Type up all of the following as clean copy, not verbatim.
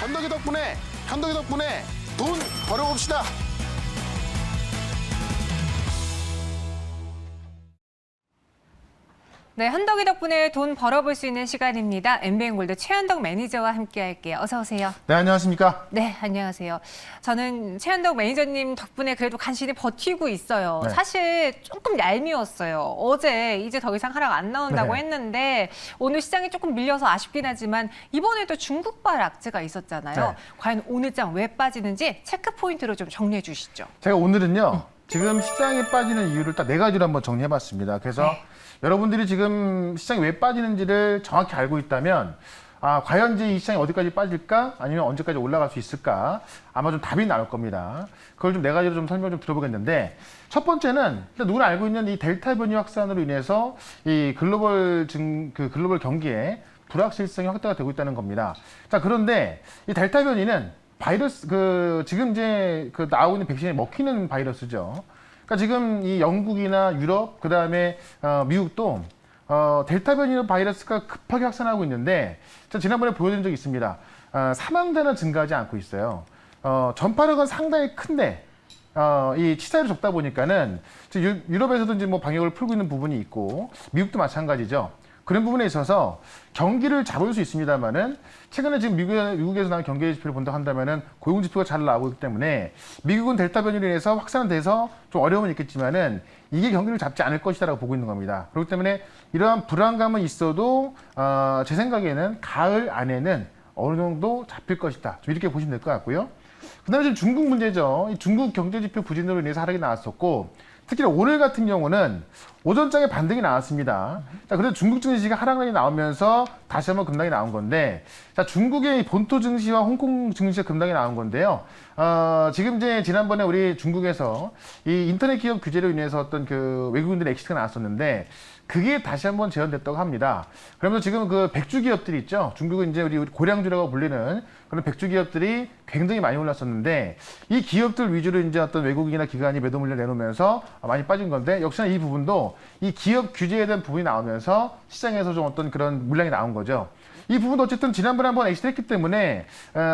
현덕이 덕분에 돈 벌어봅시다. 네, 현덕이 덕분에 돈 벌어볼 수 있는 시간입니다. MBN골드 최현덕 매니저와 함께할게요. 어서 오세요. 네, 안녕하십니까? 네, 안녕하세요. 저는 최현덕 매니저님 덕분에 그래도 간신히 버티고 있어요. 네. 사실 조금 얄미웠어요. 어제 이제 더 이상 하락 안 나온다고 네. 했는데 오늘 시장이 조금 밀려서 아쉽긴 하지만 이번에도 중국발 악재가 있었잖아요. 네. 과연 오늘장 왜 빠지는지 체크 포인트로 좀 정리해 주시죠. 제가 오늘은요, 지금 시장에 빠지는 이유를 딱 4가지로 한번 정리해봤습니다. 그래서 네. 여러분들이 지금 시장이 왜 빠지는지를 정확히 알고 있다면, 과연 이제 이 시장이 어디까지 빠질까? 아니면 언제까지 올라갈 수 있을까? 아마 좀 답이 나올 겁니다. 그걸 좀 4가지로 좀 설명 좀 들어보겠는데, 첫 번째는 일단 누구나 알고 있는 이 델타 변이 확산으로 인해서 이 글로벌 경기에 불확실성이 확대가 되고 있다는 겁니다. 자, 그런데 이 델타 변이는 바이러스, 지금 이제 나오고 있는 백신에 먹히는 바이러스죠. 그러니까 지금 이 영국이나 유럽, 그 다음에 미국도 델타 변이 바이러스가 급하게 확산하고 있는데, 제가 지난번에 보여드린 적이 있습니다. 사망자는 증가하지 않고 있어요. 전파력은 상당히 큰데, 이 치사율이 적다 보니까는 유럽에서도 이제 뭐 방역을 풀고 있는 부분이 있고, 미국도 마찬가지죠. 그런 부분에 있어서 경기를 잡을 수 있습니다만은 최근에 지금 미국에서 나온 경기 지표를 본다고 한다면은 고용 지표가 잘 나오고 있기 때문에 미국은 델타 변이로 인해서 확산돼서 좀 어려움은 있겠지만은 이게 경기를 잡지 않을 것이다라고 보고 있는 겁니다. 그렇기 때문에 이러한 불안감은 있어도 제 생각에는 가을 안에는 어느 정도 잡힐 것이다. 좀 이렇게 보시면 될 것 같고요. 그다음에 지금 중국 문제죠. 이 중국 경제 지표 부진으로 인해서 하락이 나왔었고. 특히 오늘 같은 경우는 오전장에 반등이 나왔습니다. 자, 그래도 중국 증시가 하락이 나오면서 다시 한번 급락이 나온 건데, 자, 중국의 본토 증시와 홍콩 증시가 급락이 나온 건데요. 지금 이제 지난번에 우리 중국에서 이 인터넷 기업 규제로 인해서 어떤 그 외국인들의 엑시트가 나왔었는데, 그게 다시 한번 재현됐다고 합니다. 그러면서 지금 그 백주 기업들이 있죠. 중국은 이제 우리 고량주라고 불리는 그런 백주 기업들이 굉장히 많이 올랐었는데, 이 기업들 위주로 이제 어떤 외국인이나 기관이 매도 물량 내놓으면서 많이 빠진 건데, 역시나 이 부분도 이 기업 규제에 대한 부분이 나오면서 시장에서 좀 어떤 그런 물량이 나온 거죠. 이 부분도 어쨌든 지난번에 한번 엑시트 했기 때문에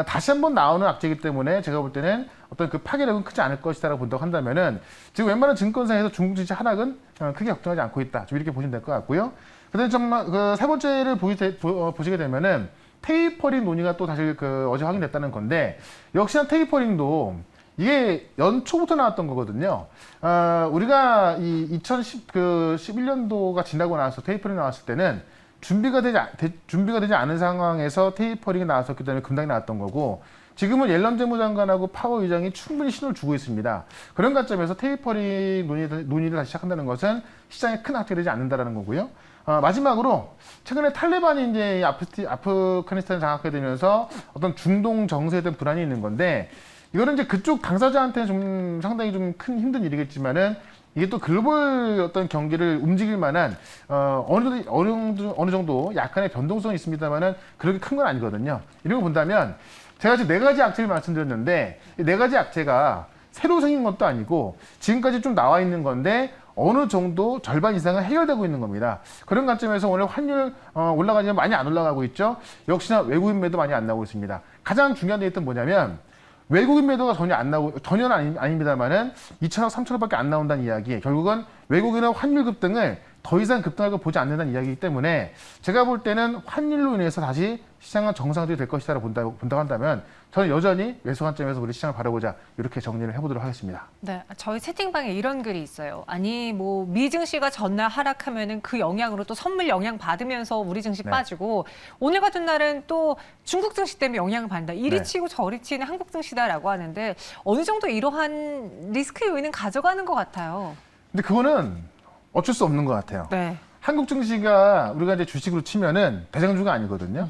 다시 한번 나오는 악재이기 때문에 제가 볼 때는 어떤 그 파괴력은 크지 않을 것이다라고 본다고 한다면은 지금 웬만한 증권사에서 중국 증시 하락은 크게 걱정하지 않고 있다. 좀 이렇게 보시면 될 것 같고요. 그다음에 정말 세 번째를 보시게 되면은 테이퍼링 논의가 또 다시 어제 확인됐다는 건데, 역시나 테이퍼링도 이게 연초부터 나왔던 거거든요. 우리가 이 2011년도가 지나고 나서 테이퍼링 나왔을 때는 준비가 되지 않은 상황에서 테이퍼링이 나왔었기 때문에 급락이 나왔던 거고, 지금은 옐런 재무장관하고 파워 의장이 충분히 신호를 주고 있습니다. 그런 관점에서 테이퍼링 논의를 다시 시작한다는 것은 시장에 큰 악재가 되지 않는다라는 거고요. 마지막으로 최근에 탈레반이 이제 아프가니스탄을 장악하게 되면서 어떤 중동 정세에 대한 불안이 있는 건데, 이거는 이제 그쪽 당사자한테는 좀 상당히 좀 큰 힘든 일이겠지만은, 이게 또 글로벌 어떤 경기를 움직일 만한 어느 정도 약간의 변동성이 있습니다만은 그렇게 큰 건 아니거든요. 이런 걸 본다면 제가 지금 4가지 악재를 말씀드렸는데, 이 4가지 악재가 새로 생긴 것도 아니고 지금까지 좀 나와 있는 건데 어느 정도 절반 이상은 해결되고 있는 겁니다. 그런 관점에서 오늘 환율 올라가지만 많이 안 올라가고 있죠. 역시나 외국인 매도 많이 안 나오고 있습니다. 가장 중요한 데이터는 뭐냐면, 외국인 매도가 전혀는 아닙니다만은 2천억, 3천억밖에 안 나온다는 이야기. 결국은 외국인은 환율 급등을 더 이상 급등할 거 보지 않는다는 이야기이기 때문에, 제가 볼 때는 환율로 인해서 다시 시장은 정상적이 될 것이다라고 본다고 한다면, 저는 여전히 매수 관점에서 우리 시장을 바라보자, 이렇게 정리를 해보도록 하겠습니다. 네, 저희 채팅방에 이런 글이 있어요. 아니, 뭐 미 증시가 전날 하락하면은 그 영향으로 또 선물 영향 받으면서 우리 증시 네. 빠지고, 오늘 같은 날은 또 중국 증시 때문에 영향을 받는다. 이리 네. 치고 저리 치는 한국 증시다라고 하는데, 어느 정도 이러한 리스크 요인은 가져가는 것 같아요. 근데 그거는 어쩔 수 없는 것 같아요. 네. 한국 증시가 우리가 이제 주식으로 치면은 대장주가 아니거든요.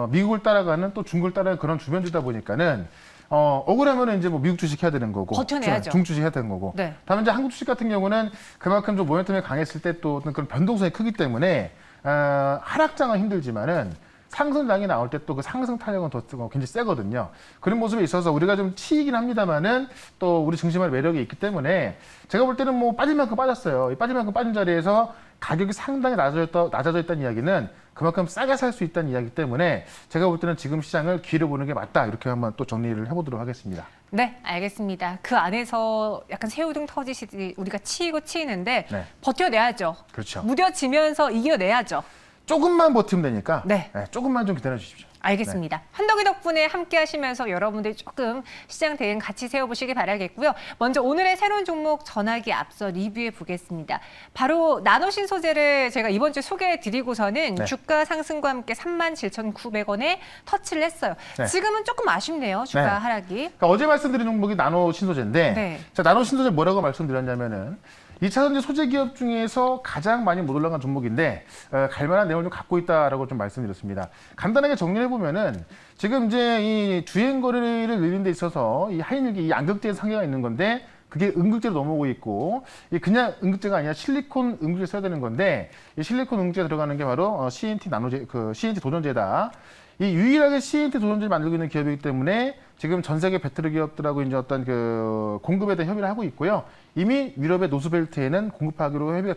미국을 따라가는, 또 중국을 따라가는 그런 주변주다 보니까는 억울하면은 이제 뭐 미국 주식 해야 되는 거고, 버텨내야죠. 중국 주식 해야 되는 거고. 네. 다만 이제 한국 주식 같은 경우는 그만큼 좀 모멘텀이 강했을 때 또 어떤 그런 변동성이 크기 때문에 하락장은 힘들지만은 상승장이 나올 때 또 그 상승 탄력은 더 굉장히 세거든요. 그런 모습에 있어서 우리가 좀 치이긴 합니다만은 또 우리 증시만의 매력이 있기 때문에 제가 볼 때는 뭐 빠질 만큼 빠졌어요. 이 빠질 만큼 빠진 자리에서 가격이 상당히 낮아져 있다는 이야기는 그만큼 싸게 살 수 있다는 이야기 때문에 제가 볼 때는 지금 시장을 기회를 보는 게 맞다. 이렇게 한번 또 정리를 해보도록 하겠습니다. 네, 알겠습니다. 그 안에서 약간 새우등 터지시듯이 우리가 치이고 치이는데 네. 버텨내야죠. 그렇죠. 무뎌지면서 이겨내야죠. 조금만 버티면 되니까 네. 조금만 좀 기다려 주십시오. 알겠습니다. 한덕이 덕분에 함께 하시면서 여러분들이 조금 시장 대응 같이 세워보시기 바라겠고요. 먼저 오늘의 새로운 종목 전하기 앞서 리뷰해 보겠습니다. 바로 나노신 소재를 제가 이번 주에 소개해 드리고서는 네. 주가 상승과 함께 37,900원에 터치를 했어요. 네. 지금은 조금 아쉽네요. 주가 네. 하락이. 그러니까 어제 말씀드린 종목이 나노 신소재인데 네. 자, 나노 신소재 뭐라고 말씀드렸냐면은 2차 전지 소재 기업 중에서 가장 많이 못 올라간 종목인데 갈만한 내용을 좀 갖고 있다라고 좀 말씀드렸습니다. 간단하게 정리해 보면은 지금 이제 이 주행 거래를 늘리는 데 있어서 이 하이닉이 이 양극재의 상해가 있는 건데 그게 음극재로 넘어오고 있고 이 그냥 음극재가 아니라 실리콘 음극재 써야 되는 건데 이 실리콘 음극재 들어가는 게 바로 CNT 나노재 CNT 도전재다. 이 유일하게 CNT 도전지를 만들고 있는 기업이기 때문에 지금 전 세계 배터리 기업들하고 이제 어떤 그 공급에 대한 협의를 하고 있고요. 이미 유럽의 노스벨트에는 공급하기로 협의가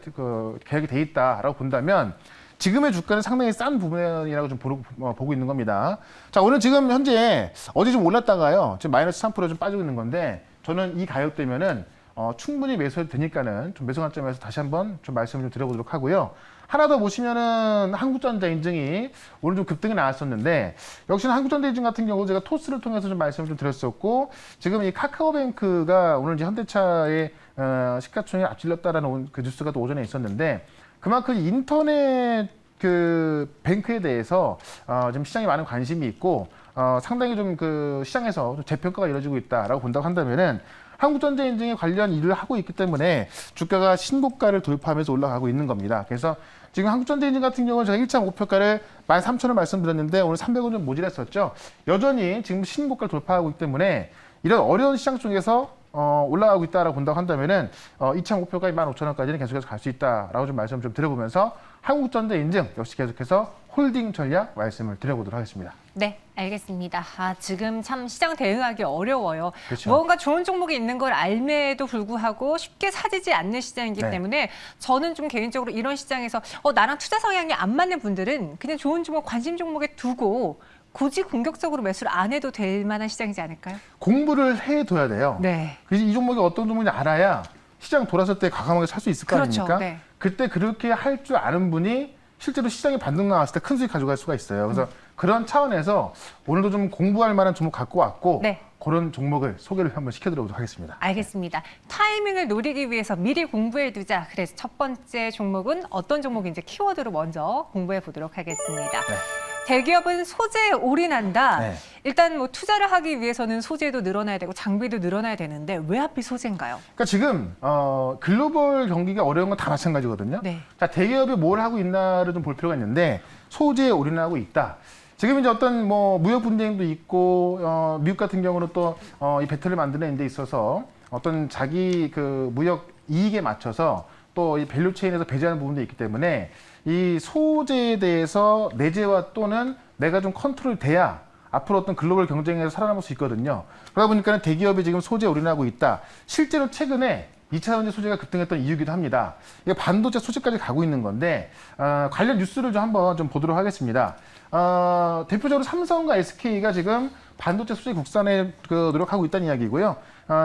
계약이 돼 있다라고 본다면 지금의 주가는 상당히 싼 부분이라고 좀 보고 있는 겁니다. 자, 오늘 지금 현재 어제 좀 올랐다가요. 지금 마이너스 3% 좀 빠지고 있는 건데 저는 이 가격대면은 충분히 매수해도 되니까는 좀 매수 관점에서 다시 한번 좀 말씀을 좀 드려보도록 하고요. 하나 더 보시면은 한국전자 인증이 오늘 좀 급등이 나왔었는데 역시나 한국전자 인증 같은 경우 제가 토스를 통해서 좀 말씀을 좀 드렸었고 지금 이 카카오뱅크가 오늘 이제 현대차의 시가총액 앞질렀다라는 그 뉴스가 또 오전에 있었는데 그만큼 인터넷 그 뱅크에 대해서 지금 시장에 많은 관심이 있고 상당히 좀 그 시장에서 좀 재평가가 이루어지고 있다라고 본다고 한다면은 한국전자 인증에 관련 일을 하고 있기 때문에 주가가 신고가를 돌파하면서 올라가고 있는 겁니다. 그래서 지금 한국전자 인증 같은 경우는 제가 1차 목표가를 13,000원 말씀드렸는데 오늘 300원 좀 모질했었죠. 여전히 지금 신고가를 돌파하고 있기 때문에 이런 어려운 시장 속에서 올라가고 있다라고 본다고 한다면은 2차 목표가 15,000원까지는 계속해서 갈 수 있다라고 좀 말씀 좀 드려보면서 한국전자 인증 역시 계속해서 홀딩 전략 말씀을 드려보도록 하겠습니다. 네, 알겠습니다. 지금 참 시장 대응하기 어려워요. 그렇죠. 무언가 좋은 종목이 있는 걸 알매에도 불구하고 쉽게 사지지 않는 시장이기 네. 때문에 저는 좀 개인적으로 이런 시장에서 나랑 투자 성향이 안 맞는 분들은 그냥 좋은 종목, 관심 종목에 두고 굳이 공격적으로 매수를 안 해도 될 만한 시장이지 않을까요? 공부를 해둬야 돼요. 네. 그래서 이 종목이 어떤 종목인지 알아야 시장 돌았을 때 과감하게 살 수 있을 거 그렇죠. 아닙니까? 네. 그때 그렇게 할 줄 아는 분이 실제로 시장에 반등 나왔을 때 큰 수익 가져갈 수가 있어요. 그래서 그런 차원에서 오늘도 좀 공부할 만한 종목 갖고 왔고 네. 그런 종목을 소개를 한번 시켜드리도록 하겠습니다. 알겠습니다. 타이밍을 노리기 위해서 미리 공부해두자. 그래서 첫 번째 종목은 어떤 종목인지 키워드로 먼저 공부해 보도록 하겠습니다. 네. 대기업은 소재에 올인한다. 네. 일단 뭐 투자를 하기 위해서는 소재도 늘어나야 되고 장비도 늘어나야 되는데 왜 하필 소재인가요? 그러니까 지금 글로벌 경기가 어려운 건 다 마찬가지거든요. 네. 자, 대기업이 뭘 하고 있나를 좀 볼 필요가 있는데 소재에 올인하고 있다. 지금 이제 어떤 뭐 무역 분쟁도 있고 미국 같은 경우는 또 이 배터리를 만드는 데 있어서 어떤 자기 그 무역 이익에 맞춰서 또 이 밸류 체인에서 배제하는 부분도 있기 때문에 이 소재에 대해서 내재화 또는 내가 좀 컨트롤 돼야 앞으로 어떤 글로벌 경쟁에서 살아남을 수 있거든요. 그러다 보니까 대기업이 지금 소재에 올인하고 있다. 실제로 최근에 2차 전지 소재가 급등했던 이유기도 합니다. 이게 반도체 소재까지 가고 있는 건데 관련 뉴스를 좀 한번 좀 보도록 하겠습니다. 대표적으로 삼성과 SK가 지금 반도체 소재 국산에 노력하고 있다는 이야기고요.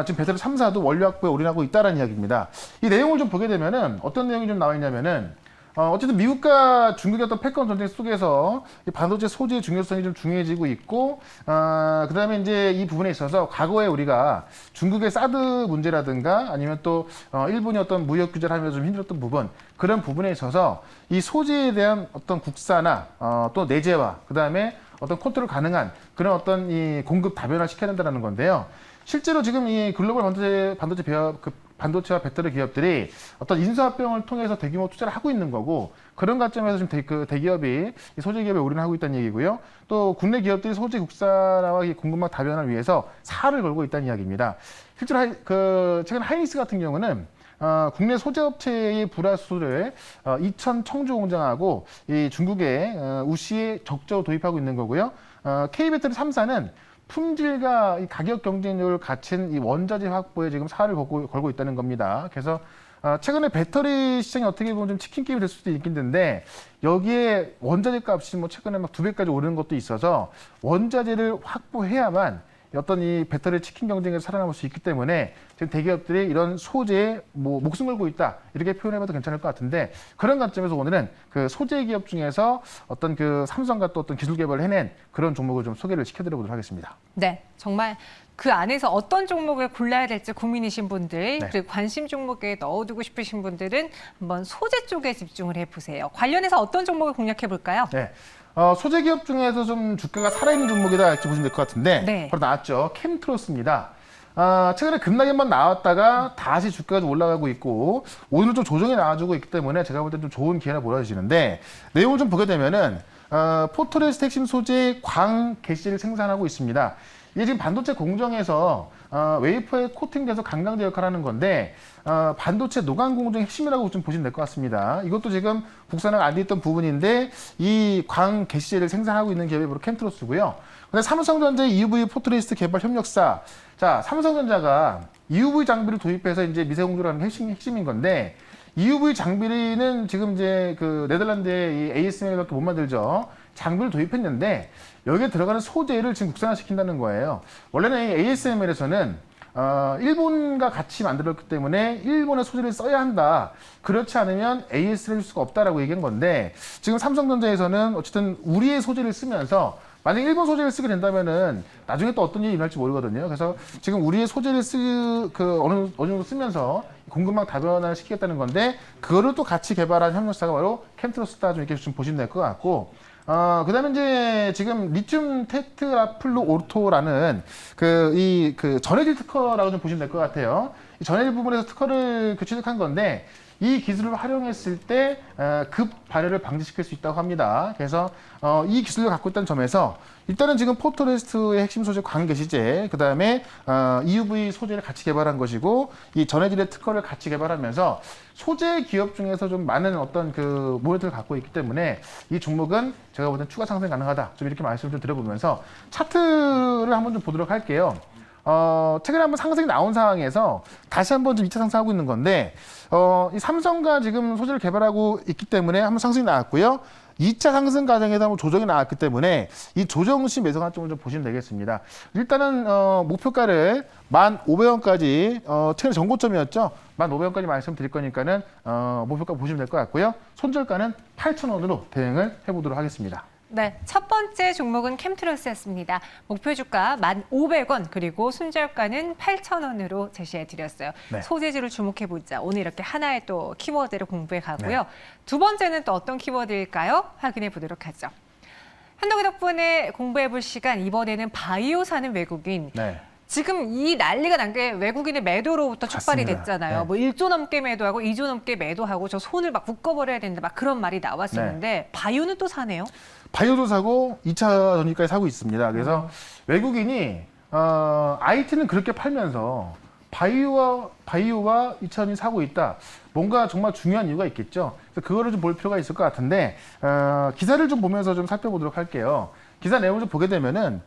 지금 배터리 3사도 원료 확보에 올인하고 있다는 이야기입니다. 이 내용을 좀 보게 되면은 어떤 내용이 좀 나와 있냐면은 어쨌든 미국과 중국의 어떤 패권 전쟁 속에서 이 반도체 소재의 중요성이 좀 중요해지고 있고, 그다음에 이제 이 부분에 있어서 과거에 우리가 중국의 사드 문제라든가 아니면 또 일본이 어떤 무역 규제를 하면서 좀 힘들었던 부분, 그런 부분에 있어서 이 소재에 대한 어떤 국산화, 또 내재화, 그다음에 어떤 컨트롤 가능한 그런 어떤 이 공급 다변화 시켜야 된다는 건데요. 실제로 지금 이 글로벌 반도체와 배터리 기업들이 어떤 인수합병을 통해서 대규모 투자를 하고 있는 거고 그런 관점에서 지금 대기업이 이 소재 기업에 올인하고 있다는 얘기고요. 또 국내 기업들이 소재 국산화와 이 공급망 다변화를 위해서 사활을 걸고 있다는 이야기입니다. 실제로 최근 하이닉스 같은 경우는 국내 소재 업체의 불화수를 이천 청주 공장하고 이 중국의 우시에 적극적으로 도입하고 있는 거고요. K배터리 3사는 품질과 이 가격 경쟁력을 갖춘 이 원자재 확보에 지금 사활을 걸고 있다는 겁니다. 그래서 최근에 배터리 시장이 어떻게 보면 좀 치킨 게임이 될 수도 있겠는데 여기에 원자재 값이 뭐 최근에 막 2배까지 오르는 것도 있어서 원자재를 확보해야만 어떤 이 배터리 치킨 경쟁에서 살아남을 수 있기 때문에 지금 대기업들이 이런 소재에 뭐 목숨 걸고 있다 이렇게 표현해봐도 괜찮을 것 같은데 그런 관점에서 오늘은 그 소재 기업 중에서 어떤 그 삼성과 또 어떤 기술 개발을 해낸 그런 종목을 좀 소개를 시켜드려보도록 하겠습니다. 네, 정말 그 안에서 어떤 종목을 골라야 될지 고민이신 분들, 네. 그리고 관심 종목에 넣어두고 싶으신 분들은 한번 소재 쪽에 집중을 해보세요. 관련해서 어떤 종목을 공략해 볼까요? 네. 소재 기업 중에서 좀 주가가 살아있는 종목이다 이렇게 보시면 될 것 같은데 네. 바로 나왔죠. 캠트로스입니다. 최근에 급락에만 나왔다가 다시 주가가 좀 올라가고 있고 오늘 좀 조정이 나와주고 있기 때문에 제가 볼 때 좀 좋은 기회라 보여지는데 내용을 좀 보게 되면은 포토레스트 핵심 소재 광 개시를 생산하고 있습니다. 이게 지금 반도체 공정에서 웨이퍼에 코팅돼서 강강제 역할을 하는 건데 반도체 노광 공정의 핵심이라고 좀 보시면 될 것 같습니다. 이것도 지금 국산화가 안 돼 있던 부분인데 이 광 개시제를 생산하고 있는 기업이 바로 캠트로스고요. 근데 삼성전자의 EUV 포토레스트 개발 협력사. 자, 삼성전자가 EUV 장비를 도입해서 이제 미세공조라는 핵심인 건데 EUV 장비는 지금 이제 그 네덜란드의 이 ASML밖에 못 만들죠. 장비를 도입했는데 여기에 들어가는 소재를 지금 국산화시킨다는 거예요. 원래는 ASML에서는 일본과 같이 만들었기 때문에 일본의 소재를 써야 한다. 그렇지 않으면 AS를 할 수가 없다라고 얘기한 건데 지금 삼성전자에서는 어쨌든 우리의 소재를 쓰면서 만약 일본 소재를 쓰게 된다면은 나중에 또 어떤 일이 일어날지 모르거든요. 그래서 지금 우리의 소재를 어느 정도 쓰면서 공급망 다변화를 시키겠다는 건데 그거를 또 같이 개발한 협력사가 바로 캠트로스다 좀 이렇게 좀 보시면 될 것 같고. 그다음에 이제 지금 리튬 테트라플루 오르토라는 그 전해질 특허라고 좀 보시면 될 것 같아요. 이 전해질 부분에서 특허를 취득한 건데 이 기술을 활용했을 때 급 발열을 방지시킬 수 있다고 합니다. 그래서 이 기술을 갖고 있다는 점에서 일단은 지금 포토레스트의 핵심 소재 광개시제, 그 다음에 EUV 소재를 같이 개발한 것이고 이 전해질의 특허를 같이 개발하면서 소재 기업 중에서 좀 많은 어떤 그 모멘트를 갖고 있기 때문에 이 종목은 제가 보기엔 추가 상승 가능하다. 좀 이렇게 말씀을 좀 드려보면서 차트를 한번 좀 보도록 할게요. 최근에 한번 상승이 나온 상황에서 다시 한번 좀 2차 상승하고 있는 건데, 이 삼성과 지금 소재를 개발하고 있기 때문에 한번 상승이 나왔고요. 2차 상승 과정에서 한번 조정이 나왔기 때문에 이 조정 시 매수 관점을 좀 보시면 되겠습니다. 일단은, 목표가를 1,500원까지, 최근에 전고점이었죠. 1,500원까지 말씀드릴 거니까는, 목표가 보시면 될 것 같고요. 손절가는 8,000원으로 대응을 해보도록 하겠습니다. 네, 첫 번째 종목은 캠트로스였습니다. 목표 주가 1,500원 그리고 순저가는 8,000원으로 제시해 드렸어요. 네. 소재지를 주목해 보자. 오늘 이렇게 하나의 또 키워드를 공부해 가고요. 네. 두 번째는 또 어떤 키워드일까요? 확인해 보도록 하죠. 한덕기 덕분에 공부해 볼 시간, 이번에는 바이오 사는 외국인. 네. 지금 이 난리가 난 게 외국인의 매도로부터 촉발이 맞습니다. 됐잖아요. 네. 뭐 1조 넘게 매도하고 2조 넘게 매도하고 저 손을 막 묶어버려야 된다. 막 그런 말이 나왔었는데 바이오는 또 사네요. 바이오도 사고 2차 전지까지 사고 있습니다. 그래서 외국인이 IT는 그렇게 팔면서 바이오와 2차 전지 사고 있다. 뭔가 정말 중요한 이유가 있겠죠. 그래서 그거를 좀 볼 필요가 있을 것 같은데 기사를 좀 보면서 좀 살펴보도록 할게요. 기사 내용을 좀 보게 되면은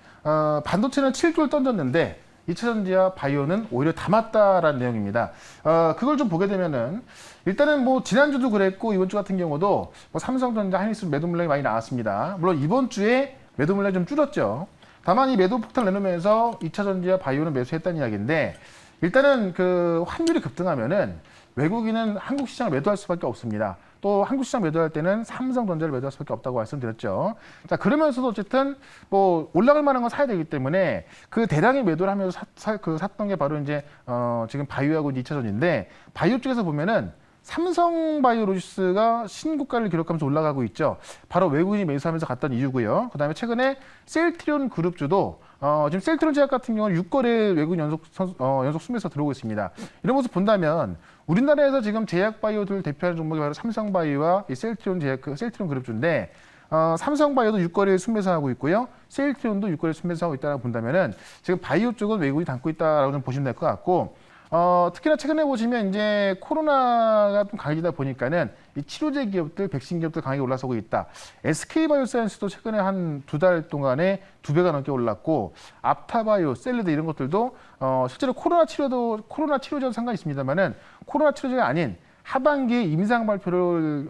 반도체는 7조를 던졌는데 2차 전지와 바이오는 오히려 담았다라는 내용입니다. 그걸 좀 보게 되면은 일단은 뭐 지난주도 그랬고 이번 주 같은 경우도 뭐 삼성전자, 하이닉스 매도 물량이 많이 나왔습니다. 물론 이번 주에 매도 물량이 좀 줄었죠. 다만 이 매도 폭탄을 내놓으면서 2차 전지와 바이오는 매수했다는 이야기인데 일단은 그 환율이 급등하면은 외국인은 한국 시장을 매도할 수밖에 없습니다. 또 한국 시장 매도할 때는 삼성전자를 매도할 수밖에 없다고 말씀드렸죠. 자, 그러면서도 어쨌든 뭐 올라갈 만한 건 사야 되기 때문에 그 대량의 매도를 하면서 샀던 게 바로 이제 지금 바이오하고 2차 전지인데 바이오 쪽에서 보면은 삼성바이오로지스가 신고가를 기록하면서 올라가고 있죠. 바로 외국인이 매수하면서 갔던 이유고요. 그다음에 최근에 셀트리온 그룹주도 지금 셀트리온 제약 같은 경우는 6거래 외국인 연속 순매수 들어오고 있습니다. 이런 모습 본다면 우리나라에서 지금 제약바이오들 대표하는 종목이 바로 삼성바이오와 이 셀트리온 그룹주인데 삼성바이오도 6거래 순매수하고 있고요. 셀트리온도 6거래 순매수하고 있다고 본다면은 지금 바이오 쪽은 외국인이 담고 있다라고 좀 보시면 될 것 같고 특히나 최근에 보시면 이제 코로나가 좀 강해지다 보니까는 이 치료제 기업들, 백신 기업들 강하게 올라서고 있다. SK바이오사이언스도 최근에 한 2달 동안에 2배가 넘게 올랐고, 앞타바이오, 셀리드 이런 것들도 실제로 코로나 치료제도 상관이 있습니다만은 코로나 치료제가 아닌 하반기에 임상 발표를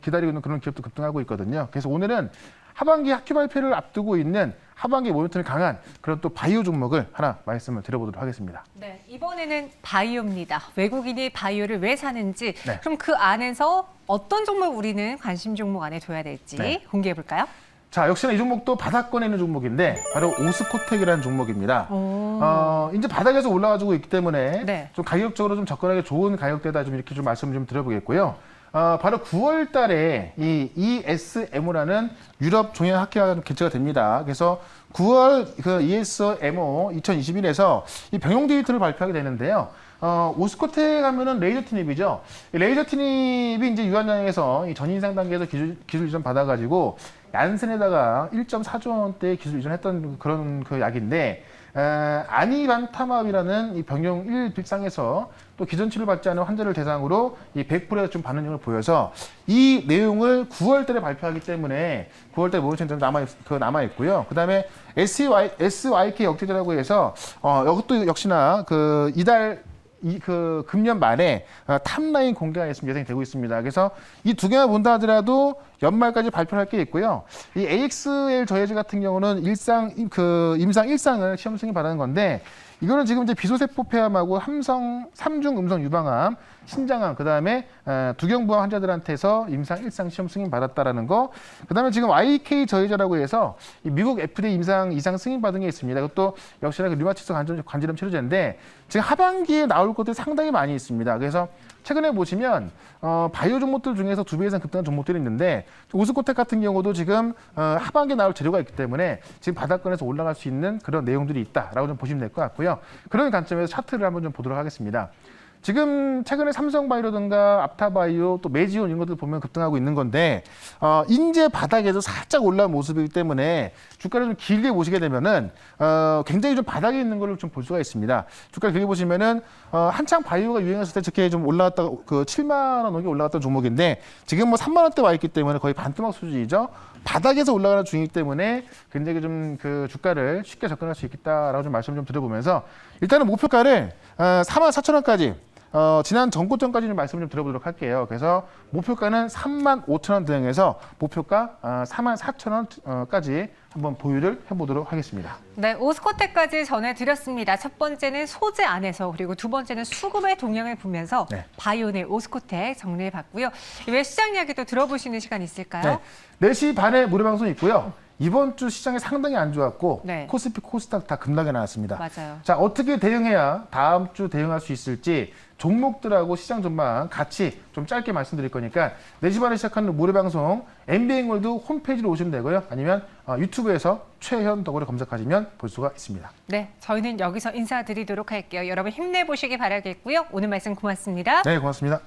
기다리고 있는 그런 기업도 급등하고 있거든요. 그래서 오늘은 하반기 학회 발표를 앞두고 있는 하반기 모멘텀이 강한 그런 또 바이오 종목을 하나 말씀을 드려보도록 하겠습니다. 네, 이번에는 바이오입니다. 외국인이 바이오를 왜 사는지, 네. 그럼 그 안에서 어떤 종목 우리는 관심 종목 안에 둬야 될지 네. 공개해 볼까요? 자, 역시나 이 종목도 바닥권에 있는 종목인데 바로 오스코텍이라는 종목입니다. 이제 바닥에서 올라와주고 있기 때문에 네. 좀 가격적으로 좀 접근하기 좋은 가격대다 좀 이렇게 좀 말씀 좀 드려보겠고요. 바로 9월 달에 이 ESMO라는 유럽 종양 학회가 좀 개최가 됩니다. 그래서 9월 그 ESMO 2021에서 이 병용 데이터를 발표하게 되는데요. 오스코텍 하면은 레이저 티닙이죠. 이 레이저 티닙이 이제 유한양에서 이 전인상 단계에서 기술 이전 받아가지고 얀센에다가 1.4조 원대 기술 이전했던 그런 그 약인데, 아니반타맙이라는 이 병용 1빌상에서 또 기존 치료 받지 않은 환자를 대상으로 이 100%의 좀 반응력을 보여서 이 내용을 9월 달에 발표하기 때문에 9월 달에 모니터링 남아 있고요. 그다음에 SYK 역제제라고 해서 이것도 역시나 그 금년 말에 탑라인 공개가 예상이 되고 있습니다. 그래서 이 두 개만 본다 하더라도 연말까지 발표할 게 있고요. 이 AXL 저해제 같은 경우는 임상 1상을 시험 승인 받은 건데, 이거는 지금 이제 비소세포 폐암하고 삼중 음성 유방암, 신장암, 그다음에 두경부암 환자들한테서 임상 1상 시험 승인 받았다라는 거. 그다음에 지금 YK 저해제라고 해서 이 미국 FDA 임상 2상 승인 받은 게 있습니다. 이것도 역시나 그 류마티스 관절염 치료제인데 지금 하반기에 나올 것들이 상당히 많이 있습니다. 그래서 최근에 보시면 바이오 종목들 중에서 2배 이상 급등한 종목들이 있는데, 오스코텍 같은 경우도 지금 하반기에 나올 재료가 있기 때문에 지금 바닥권에서 올라갈 수 있는 그런 내용들이 있다라고 좀 보시면 될 것 같고요. 그런 관점에서 차트를 한번 좀 보도록 하겠습니다. 지금 최근에 삼성바이오라든가 앞타바이오 또 메지온 이런 것들 보면 급등하고 있는 건데, 인제 바닥에서 살짝 올라온 모습이기 때문에 주가를 좀 길게 보시게 되면은 굉장히 좀 바닥에 있는 걸 좀 볼 수가 있습니다. 주가를 길게 보시면은 한창 바이오가 유행했을 때 저렇게 좀 올라갔다가 그 7만 원 넘게 올라갔던 종목인데 지금 뭐 3만 원대 와 있기 때문에 거의 반토막 수준이죠. 바닥에서 올라가는 중이기 때문에 굉장히 좀 그 주가를 쉽게 접근할 수 있겠다라고 좀 말씀 좀 드려보면서, 일단은 목표가를 44,000원까지 지난 전고점까지 좀 말씀을 좀 드려보도록 할게요. 그래서 목표가는 35,000원 대응해서 목표가 44,000원까지 한번 보유를 해보도록 하겠습니다. 네, 오스코텍까지 전해드렸습니다. 첫 번째는 소재 안에서, 그리고 두 번째는 수급의 동향을 보면서 네. 바이오네 오스코텍 정리해봤고요. 왜 시장 이야기도 들어보시는 시간 있을까요? 네. 4시 반에 무료방송 있고요. 이번 주 시장이 상당히 안 좋았고 네. 코스피, 코스닥 다 급락에 나왔습니다. 맞아요. 자, 어떻게 대응해야 다음 주 대응할 수 있을지 종목들하고 시장 전망 같이 좀 짧게 말씀드릴 거니까 4시 반에 시작하는 무료방송 MBN골드 홈페이지로 오시면 되고요. 아니면 유튜브에서 최현덕으로 검색하시면 볼 수가 있습니다. 네, 저희는 여기서 인사드리도록 할게요. 여러분 힘내보시기 바라겠고요. 오늘 말씀 고맙습니다. 네, 고맙습니다.